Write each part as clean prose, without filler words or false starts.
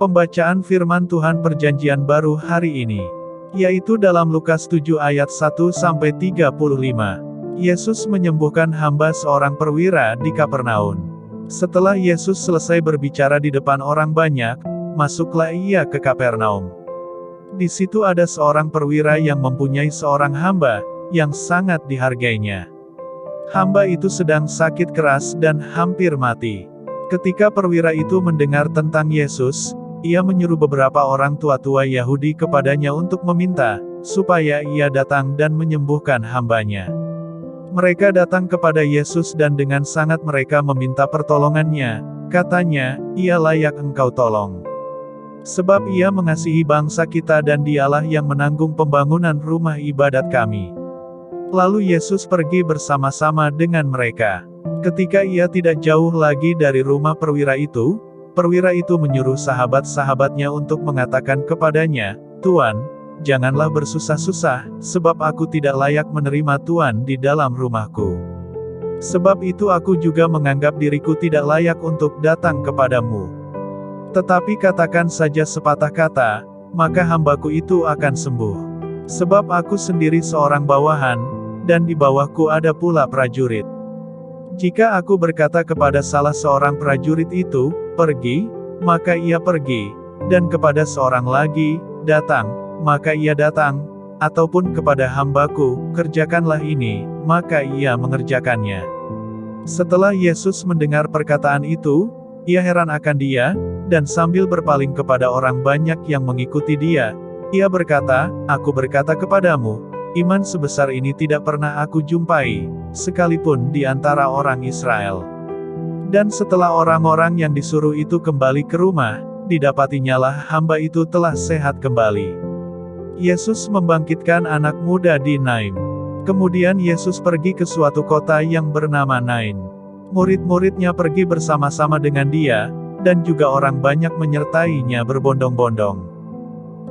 Pembacaan firman Tuhan Perjanjian Baru hari ini, yaitu dalam Lukas 7 ayat 1-35. Yesus menyembuhkan hamba seorang perwira di Kapernaum. Setelah Yesus selesai berbicara di depan orang banyak, masuklah ia ke Kapernaum. Di situ ada seorang perwira yang mempunyai seorang hamba, yang sangat dihargainya. Hamba itu sedang sakit keras dan hampir mati. Ketika perwira itu mendengar tentang Yesus, ia menyuruh beberapa orang tua-tua Yahudi kepadanya untuk meminta, supaya ia datang dan menyembuhkan hambanya. Mereka datang kepada Yesus dan dengan sangat mereka meminta pertolongannya, katanya, ia layak engkau tolong. Sebab ia mengasihi bangsa kita dan dialah yang menanggung pembangunan rumah ibadat kami. Lalu Yesus pergi bersama-sama dengan mereka. Ketika ia tidak jauh lagi dari rumah perwira itu menyuruh sahabat-sahabatnya untuk mengatakan kepadanya, Tuan, janganlah bersusah-susah, sebab aku tidak layak menerima Tuan di dalam rumahku. Sebab itu aku juga menganggap diriku tidak layak untuk datang kepadamu. Tetapi katakan saja sepatah kata, maka hambaku itu akan sembuh. Sebab aku sendiri seorang bawahan, dan di bawahku ada pula prajurit. Jika aku berkata kepada salah seorang prajurit itu, pergi, maka ia pergi, dan kepada seorang lagi, datang, maka ia datang, ataupun kepada hambaku, kerjakanlah ini, maka ia mengerjakannya. Setelah Yesus mendengar perkataan itu, ia heran akan dia, dan sambil berpaling kepada orang banyak yang mengikuti dia, ia berkata, aku berkata kepadamu, iman sebesar ini tidak pernah aku jumpai, sekalipun di antara orang Israel. Dan setelah orang-orang yang disuruh itu kembali ke rumah, didapatinyalah hamba itu telah sehat kembali. Yesus membangkitkan anak muda di Nain. Kemudian Yesus pergi ke suatu kota yang bernama Nain. Murid-muridnya pergi bersama-sama dengan dia, dan juga orang banyak menyertainya berbondong-bondong.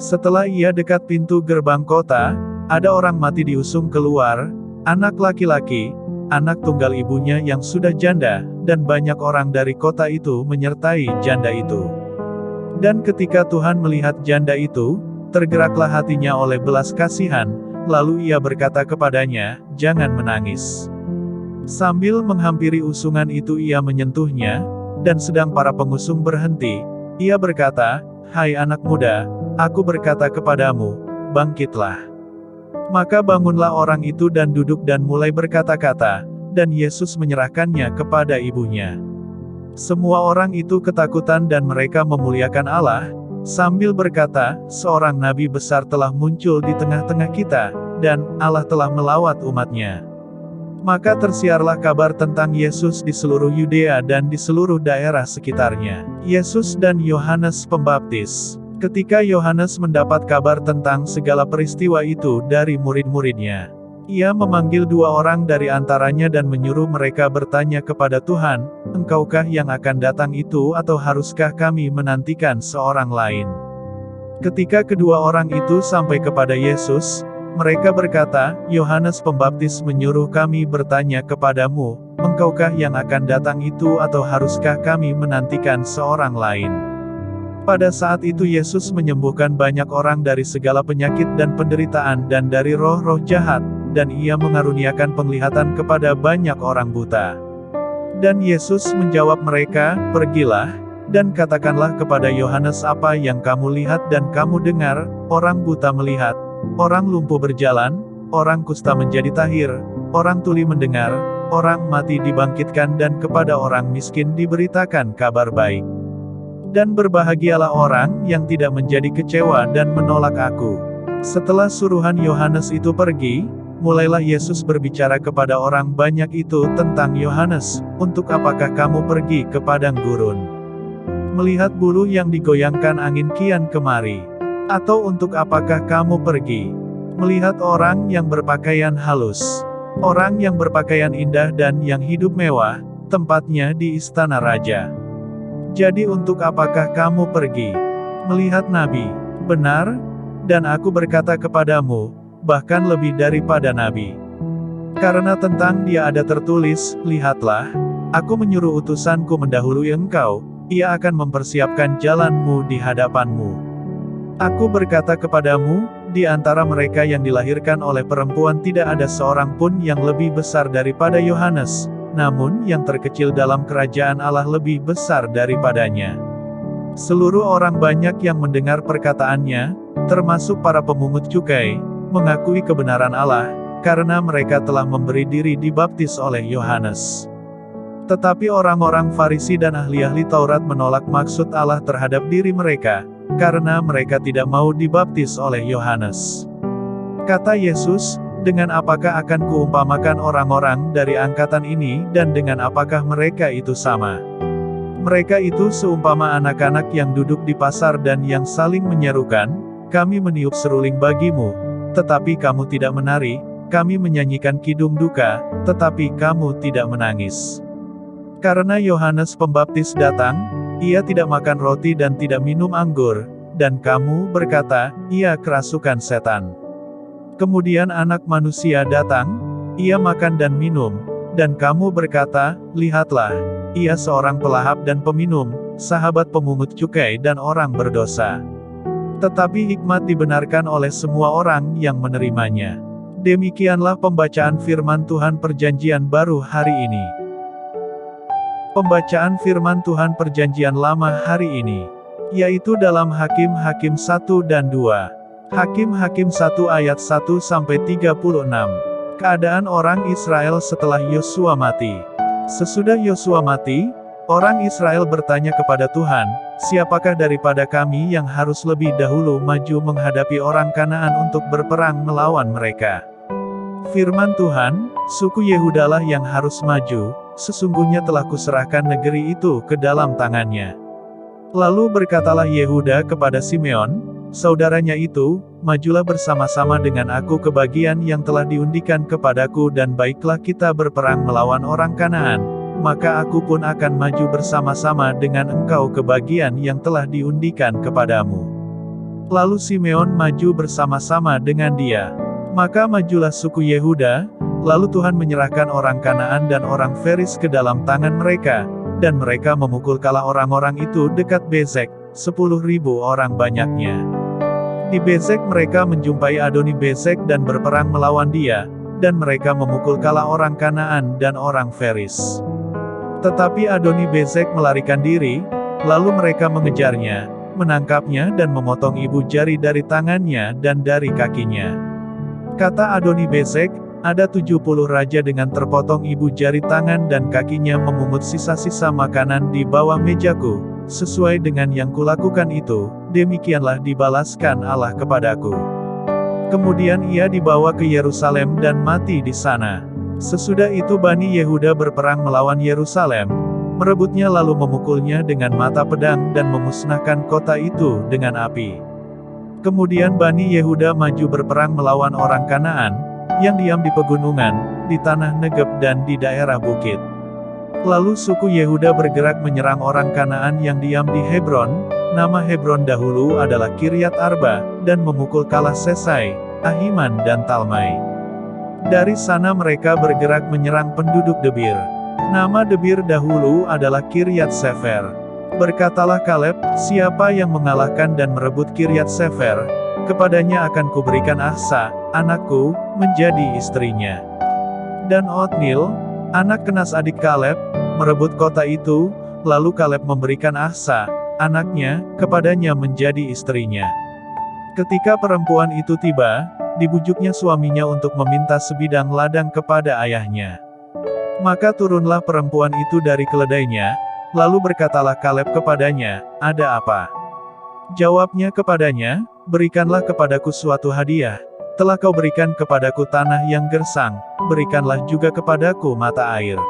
Setelah ia dekat pintu gerbang kota, ada orang mati diusung keluar, anak laki-laki, anak tunggal ibunya yang sudah janda, dan banyak orang dari kota itu menyertai janda itu. Dan ketika Tuhan melihat janda itu, tergeraklah hatinya oleh belas kasihan, lalu ia berkata kepadanya, jangan menangis. Sambil menghampiri usungan itu ia menyentuhnya, dan sedang para pengusung berhenti, ia berkata, hai anak muda, aku berkata kepadamu, bangkitlah. Maka bangunlah orang itu dan duduk dan mulai berkata-kata, dan Yesus menyerahkannya kepada ibunya. Semua orang itu ketakutan dan mereka memuliakan Allah, sambil berkata, seorang nabi besar telah muncul di tengah-tengah kita, dan Allah telah melawat umatnya. Maka tersiarlah kabar tentang Yesus di seluruh Yudea dan di seluruh daerah sekitarnya. Yesus dan Yohanes Pembaptis. Ketika Yohanes mendapat kabar tentang segala peristiwa itu dari murid-muridnya, ia memanggil 2 orang dari antaranya dan menyuruh mereka bertanya kepada Tuhan, engkaukah yang akan datang itu atau haruskah kami menantikan seorang lain? Ketika kedua orang itu sampai kepada Yesus, mereka berkata, Yohanes Pembaptis menyuruh kami bertanya kepadamu, engkaukah yang akan datang itu atau haruskah kami menantikan seorang lain? Pada saat itu Yesus menyembuhkan banyak orang dari segala penyakit dan penderitaan dan dari roh-roh jahat, dan ia mengaruniakan penglihatan kepada banyak orang buta. Dan Yesus menjawab mereka, pergilah, dan katakanlah kepada Yohanes apa yang kamu lihat dan kamu dengar, orang buta melihat, orang lumpuh berjalan, orang kusta menjadi tahir, orang tuli mendengar, orang mati dibangkitkan dan kepada orang miskin diberitakan kabar baik. Dan berbahagialah orang yang tidak menjadi kecewa dan menolak aku. Setelah suruhan Yohanes itu pergi, mulailah Yesus berbicara kepada orang banyak itu tentang Yohanes, untuk apakah kamu pergi ke padang gurun? Melihat buluh yang digoyangkan angin kian kemari? Atau untuk apakah kamu pergi? Melihat orang yang berpakaian halus? Orang yang berpakaian indah dan yang hidup mewah, tempatnya di istana raja. Jadi untuk apakah kamu pergi? Melihat nabi? Benar, dan aku berkata kepadamu, bahkan lebih daripada nabi. Karena tentang dia ada tertulis, lihatlah, aku menyuruh utusanku mendahului engkau, Ia akan mempersiapkan jalanmu di hadapanmu. Aku berkata kepadamu, di antara mereka yang dilahirkan oleh perempuan tidak ada seorang pun yang lebih besar daripada Yohanes, namun yang terkecil dalam kerajaan Allah lebih besar daripadanya." Seluruh orang banyak yang mendengar perkataannya, termasuk para pemungut cukai, mengakui kebenaran Allah, karena mereka telah memberi diri dibaptis oleh Yohanes. Tetapi orang-orang Farisi dan ahli-ahli Taurat menolak maksud Allah terhadap diri mereka, karena mereka tidak mau dibaptis oleh Yohanes. Kata Yesus, "Dengan apakah akan kuumpamakan orang-orang dari angkatan ini, dan dengan apakah mereka itu sama? Mereka itu seumpama anak-anak yang duduk di pasar dan yang saling menyerukan, 'Kami meniup seruling bagimu, tetapi kamu tidak menari, kami menyanyikan kidung duka, tetapi kamu tidak menangis.' Karena Yohanes Pembaptis datang, ia tidak makan roti dan tidak minum anggur, dan kamu berkata, 'Ia kerasukan setan.' Kemudian Anak Manusia datang, ia makan dan minum, dan kamu berkata, 'Lihatlah, ia seorang pelahap dan peminum, sahabat pemungut cukai dan orang berdosa.' Tetapi hikmat dibenarkan oleh semua orang yang menerimanya." Demikianlah pembacaan firman Tuhan Perjanjian Baru hari ini. Pembacaan firman Tuhan Perjanjian Lama hari ini, yaitu dalam Hakim-Hakim 1 dan 2. Hakim-Hakim 1 ayat 1-36. Keadaan orang Israel setelah Yosua mati. Sesudah Yosua mati, orang Israel bertanya kepada Tuhan, "Siapakah daripada kami yang harus lebih dahulu maju menghadapi orang Kanaan untuk berperang melawan mereka?" Firman Tuhan, "Suku Yehudalah yang harus maju, sesungguhnya telah kuserahkan negeri itu ke dalam tangannya." Lalu berkatalah Yehuda kepada Simeon, saudaranya itu, "Majulah bersama-sama dengan aku ke bagian yang telah diundikan kepadaku dan baiklah kita berperang melawan orang Kanaan, maka aku pun akan maju bersama-sama dengan engkau ke bagian yang telah diundikan kepadamu." Lalu Simeon maju bersama-sama dengan dia. Maka majulah suku Yehuda, lalu Tuhan menyerahkan orang Kanaan dan orang Feris ke dalam tangan mereka, dan mereka memukul kalah orang-orang itu dekat Bezek, 10.000 orang banyaknya. Di Bezek mereka menjumpai Adoni Bezek dan berperang melawan dia, dan mereka memukul kalah orang Kanaan dan orang Feris. Tetapi Adoni Bezek melarikan diri, lalu mereka mengejarnya, menangkapnya dan memotong ibu jari dari tangannya dan dari kakinya. Kata Adoni Bezek, "Ada 70 raja dengan terpotong ibu jari tangan dan kakinya memungut sisa-sisa makanan di bawah mejaku, sesuai dengan yang kulakukan itu, demikianlah dibalaskan Allah kepadaku." Kemudian ia dibawa ke Yerusalem dan mati di sana. Sesudah itu Bani Yehuda berperang melawan Yerusalem, merebutnya lalu memukulnya dengan mata pedang dan memusnahkan kota itu dengan api. Kemudian Bani Yehuda maju berperang melawan orang Kanaan, yang diam di pegunungan, di tanah Negeb dan di daerah bukit. Lalu suku Yehuda bergerak menyerang orang Kanaan yang diam di Hebron, nama Hebron dahulu adalah Kiryat Arba, dan memukul kalah Sesai, Ahiman dan Talmai. Dari sana mereka bergerak menyerang penduduk Debir. Nama Debir dahulu adalah Kiryat Sefer. Berkatalah Kaleb, "Siapa yang mengalahkan dan merebut Kiryat Sefer, kepadanya akan kuberikan Ahsa, anakku, menjadi istrinya." Dan Otnil, anak kenas adik Kaleb, merebut kota itu, lalu Kaleb memberikan Ahsa, anaknya, kepadanya menjadi istrinya. Ketika perempuan itu tiba, dibujuknya suaminya untuk meminta sebidang ladang kepada ayahnya. Maka turunlah perempuan itu dari keledainya, lalu berkatalah Kaleb kepadanya, "Ada apa?" Jawabnya kepadanya, "Berikanlah kepadaku suatu hadiah. Telah kau berikan kepadaku tanah yang gersang, berikanlah juga kepadaku mata air."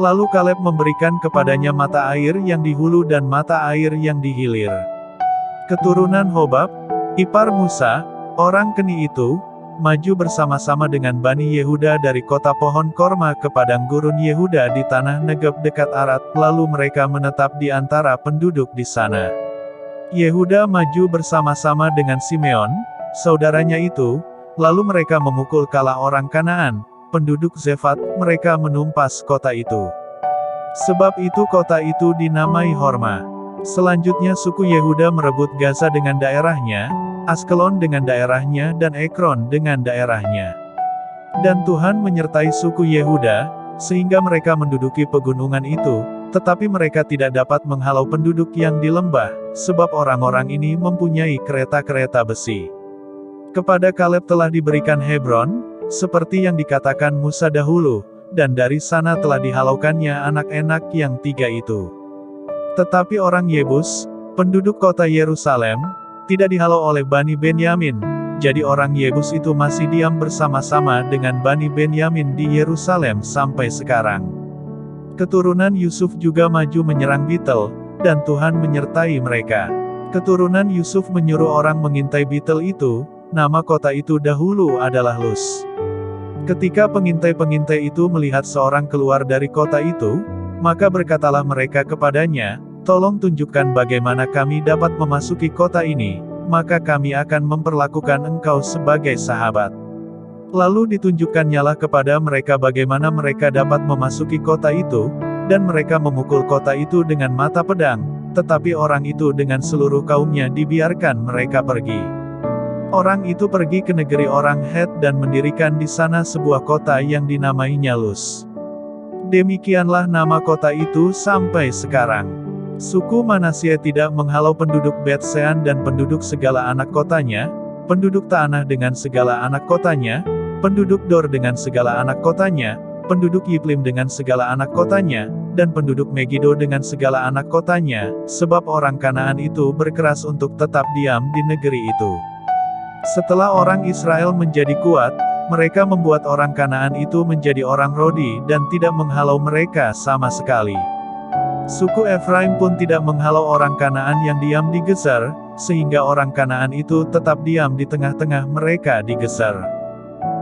Lalu Kaleb memberikan kepadanya mata air yang di hulu dan mata air yang di hilir. Keturunan Hobab, ipar Musa, orang Keni itu, maju bersama-sama dengan Bani Yehuda dari kota pohon korma ke padang gurun Yehuda di tanah Negeb dekat Arat, lalu mereka menetap di antara penduduk di sana. Yehuda maju bersama-sama dengan Simeon, saudaranya itu, lalu mereka memukul kalah orang Kanaan, penduduk Zefat, mereka menumpas kota itu. Sebab itu kota itu dinamai Horma. Selanjutnya suku Yehuda merebut Gaza dengan daerahnya, Askelon dengan daerahnya dan Ekron dengan daerahnya. Dan Tuhan menyertai suku Yehuda, sehingga mereka menduduki pegunungan itu, tetapi mereka tidak dapat menghalau penduduk yang di lembah, sebab orang-orang ini mempunyai kereta-kereta besi. Kepada Kaleb telah diberikan Hebron, seperti yang dikatakan Musa dahulu, dan dari sana telah dihalaukannya anak-anak yang 3 itu. Tetapi orang Yebus, penduduk kota Yerusalem, tidak dihalau oleh Bani Benyamin, jadi orang Yebus itu masih diam bersama-sama dengan Bani Benyamin di Yerusalem sampai sekarang. Keturunan Yusuf juga maju menyerang Betel, dan Tuhan menyertai mereka. Keturunan Yusuf menyuruh orang mengintai Betel itu, nama kota itu dahulu adalah Luz. Ketika pengintai-pengintai itu melihat seorang keluar dari kota itu, maka berkatalah mereka kepadanya, "Tolong tunjukkan bagaimana kami dapat memasuki kota ini, maka kami akan memperlakukan engkau sebagai sahabat." Lalu ditunjukkannyalah kepada mereka bagaimana mereka dapat memasuki kota itu, dan mereka memukul kota itu dengan mata pedang, tetapi orang itu dengan seluruh kaumnya dibiarkan mereka pergi. Orang itu pergi ke negeri orang Het dan mendirikan di sana sebuah kota yang dinamainya Luz. Demikianlah nama kota itu sampai sekarang. Suku Manasye tidak menghalau penduduk Bet-Sean dan penduduk segala anak kotanya, penduduk Tanah dengan segala anak kotanya, penduduk Dor dengan segala anak kotanya, penduduk Yiplim dengan segala anak kotanya, dan penduduk Megido dengan segala anak kotanya, sebab orang Kanaan itu berkeras untuk tetap diam di negeri itu. Setelah orang Israel menjadi kuat, mereka membuat orang Kanaan itu menjadi orang Rodi dan tidak menghalau mereka sama sekali. Suku Efraim pun tidak menghalau orang Kanaan yang diam di Geser, sehingga orang Kanaan itu tetap diam di tengah-tengah mereka di Geser.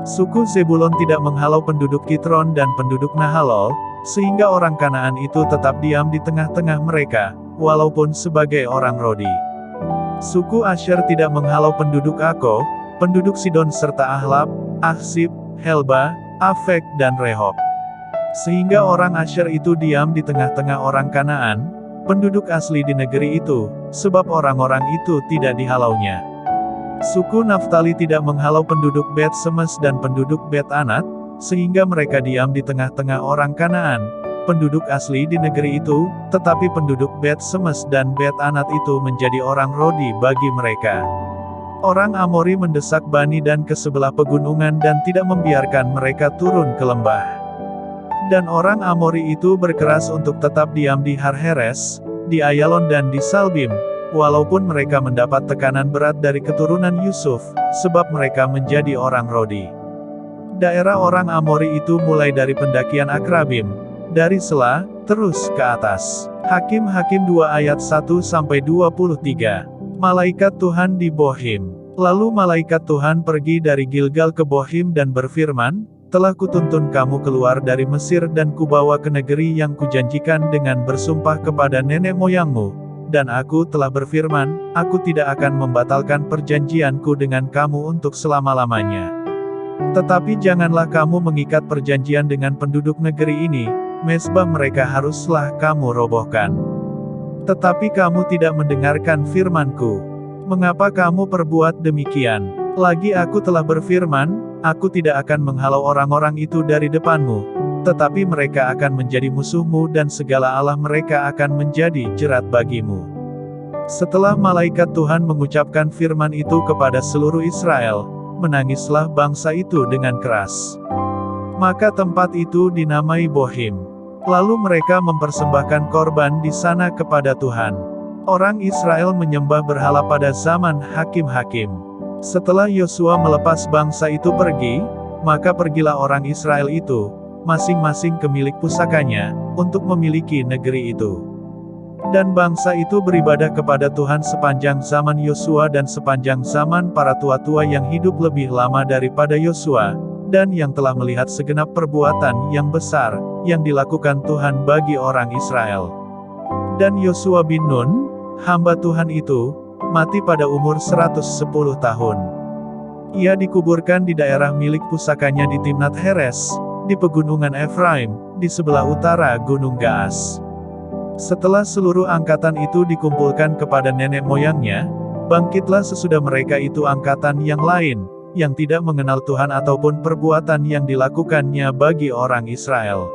Suku Zebulon tidak menghalau penduduk Kitron dan penduduk Nahalol, sehingga orang Kanaan itu tetap diam di tengah-tengah mereka, walaupun sebagai orang Rodi. Suku Asher tidak menghalau penduduk Ako, penduduk Sidon serta Ahlab, Aksib, Helba, Afek dan Rehob. Sehingga orang Asher itu diam di tengah-tengah orang Kanaan, penduduk asli di negeri itu, sebab orang-orang itu tidak dihalaunya. Suku Naftali tidak menghalau penduduk Bet Semes dan penduduk Bet Anat, sehingga mereka diam di tengah-tengah orang Kanaan, penduduk asli di negeri itu, tetapi penduduk Bet Semes dan Bet Anat itu menjadi orang Rodi bagi mereka. Orang Amori mendesak Bani Dan ke sebelah pegunungan dan tidak membiarkan mereka turun ke lembah. Dan orang Amori itu berkeras untuk tetap diam di Har-Heres, di Ayalon dan di Salbim, walaupun mereka mendapat tekanan berat dari keturunan Yusuf, sebab mereka menjadi orang Rodi. Daerah orang Amori itu mulai dari pendakian Akrabim, dari Sela, terus ke atas. Hakim-Hakim 2 ayat 1-23. Malaikat Tuhan di Bohim. Lalu malaikat Tuhan pergi dari Gilgal ke Bohim dan berfirman, "Telah kutuntun kamu keluar dari Mesir dan kubawa ke negeri yang kujanjikan dengan bersumpah kepada nenek moyangmu. Dan aku telah berfirman, aku tidak akan membatalkan perjanjianku dengan kamu untuk selama-lamanya. Tetapi janganlah kamu mengikat perjanjian dengan penduduk negeri ini, mezbah mereka haruslah kamu robohkan. Tetapi kamu tidak mendengarkan firmanku. Mengapa kamu perbuat demikian? Lagi aku telah berfirman, aku tidak akan menghalau orang-orang itu dari depanmu, tetapi mereka akan menjadi musuhmu dan segala Allah mereka akan menjadi jerat bagimu." Setelah malaikat Tuhan mengucapkan firman itu kepada seluruh Israel, menangislah bangsa itu dengan keras. Maka tempat itu dinamai Bohim. Lalu mereka mempersembahkan korban di sana kepada Tuhan. Orang Israel menyembah berhala pada zaman hakim-hakim. Setelah Yosua melepas bangsa itu pergi, maka pergilah orang Israel itu, masing-masing ke milik pusakanya, untuk memiliki negeri itu. Dan bangsa itu beribadah kepada Tuhan sepanjang zaman Yosua dan sepanjang zaman para tua-tua yang hidup lebih lama daripada Yosua, dan yang telah melihat segenap perbuatan yang besar, yang dilakukan Tuhan bagi orang Israel. Dan Yosua bin Nun, hamba Tuhan itu, mati pada umur 110 tahun. Ia dikuburkan di daerah milik pusakanya di Timnat Heres, di pegunungan Efraim, di sebelah utara Gunung Gaas. Setelah seluruh angkatan itu dikumpulkan kepada nenek moyangnya, bangkitlah sesudah mereka itu angkatan yang lain, yang tidak mengenal Tuhan ataupun perbuatan yang dilakukannya bagi orang Israel.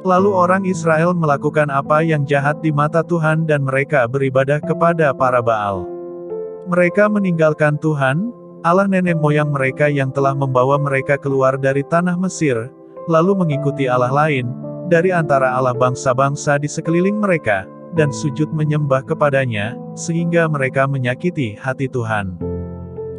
Lalu orang Israel melakukan apa yang jahat di mata Tuhan dan mereka beribadah kepada para Baal. Mereka meninggalkan Tuhan, Allah nenek moyang mereka yang telah membawa mereka keluar dari tanah Mesir, lalu mengikuti Allah lain, dari antara Allah bangsa-bangsa di sekeliling mereka, dan sujud menyembah kepadanya, sehingga mereka menyakiti hati Tuhan.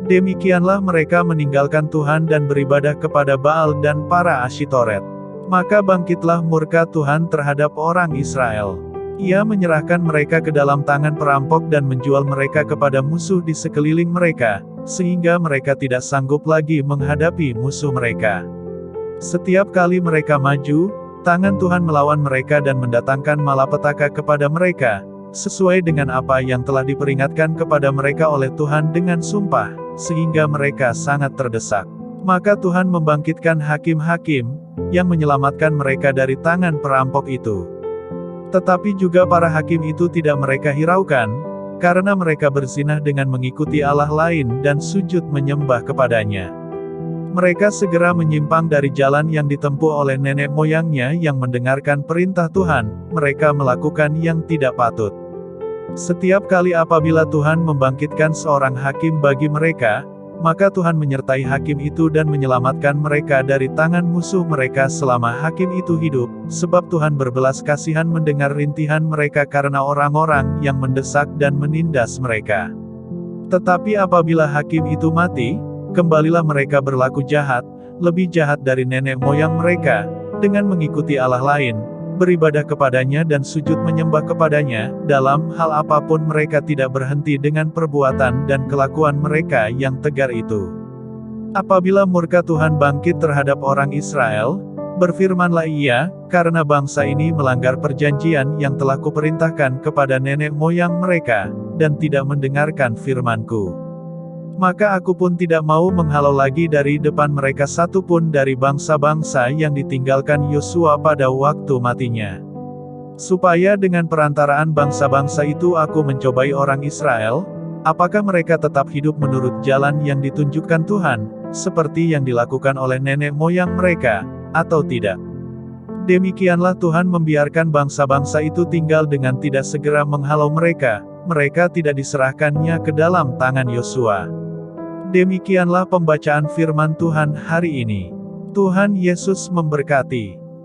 Demikianlah mereka meninggalkan Tuhan dan beribadah kepada Baal dan para Asyitoret. Maka bangkitlah murka Tuhan terhadap orang Israel. Ia menyerahkan mereka ke dalam tangan perampok dan menjual mereka kepada musuh di sekeliling mereka, sehingga mereka tidak sanggup lagi menghadapi musuh mereka. Setiap kali mereka maju, tangan Tuhan melawan mereka dan mendatangkan malapetaka kepada mereka, sesuai dengan apa yang telah diperingatkan kepada mereka oleh Tuhan dengan sumpah, sehingga mereka sangat terdesak. Maka Tuhan membangkitkan hakim-hakim, yang menyelamatkan mereka dari tangan perampok itu. Tetapi juga para hakim itu tidak mereka hiraukan, karena mereka berzinah dengan mengikuti Allah lain dan sujud menyembah kepadanya. Mereka segera menyimpang dari jalan yang ditempuh oleh nenek moyangnya yang mendengarkan perintah Tuhan, mereka melakukan yang tidak patut. Setiap kali apabila Tuhan membangkitkan seorang hakim bagi mereka, maka Tuhan menyertai hakim itu dan menyelamatkan mereka dari tangan musuh mereka selama hakim itu hidup, sebab Tuhan berbelas kasihan mendengar rintihan mereka karena orang-orang yang mendesak dan menindas mereka. Tetapi apabila hakim itu mati, kembalilah mereka berlaku jahat, lebih jahat dari nenek moyang mereka, dengan mengikuti Allah lain, beribadah kepadanya dan sujud menyembah kepadanya, dalam hal apapun mereka tidak berhenti dengan perbuatan dan kelakuan mereka yang tegar itu. Apabila murka Tuhan bangkit terhadap orang Israel, berfirmanlah Ia, karena bangsa ini melanggar perjanjian yang telah kuperintahkan kepada nenek moyang mereka, dan tidak mendengarkan firman-Ku. Maka aku pun tidak mau menghalau lagi dari depan mereka satu pun dari bangsa-bangsa yang ditinggalkan Yosua pada waktu matinya. Supaya dengan perantaraan bangsa-bangsa itu aku mencobai orang Israel, apakah mereka tetap hidup menurut jalan yang ditunjukkan Tuhan, seperti yang dilakukan oleh nenek moyang mereka, atau tidak. Demikianlah Tuhan membiarkan bangsa-bangsa itu tinggal dengan tidak segera menghalau mereka, mereka tidak diserahkannya ke dalam tangan Yosua. Demikianlah pembacaan firman Tuhan hari ini. Tuhan Yesus memberkati.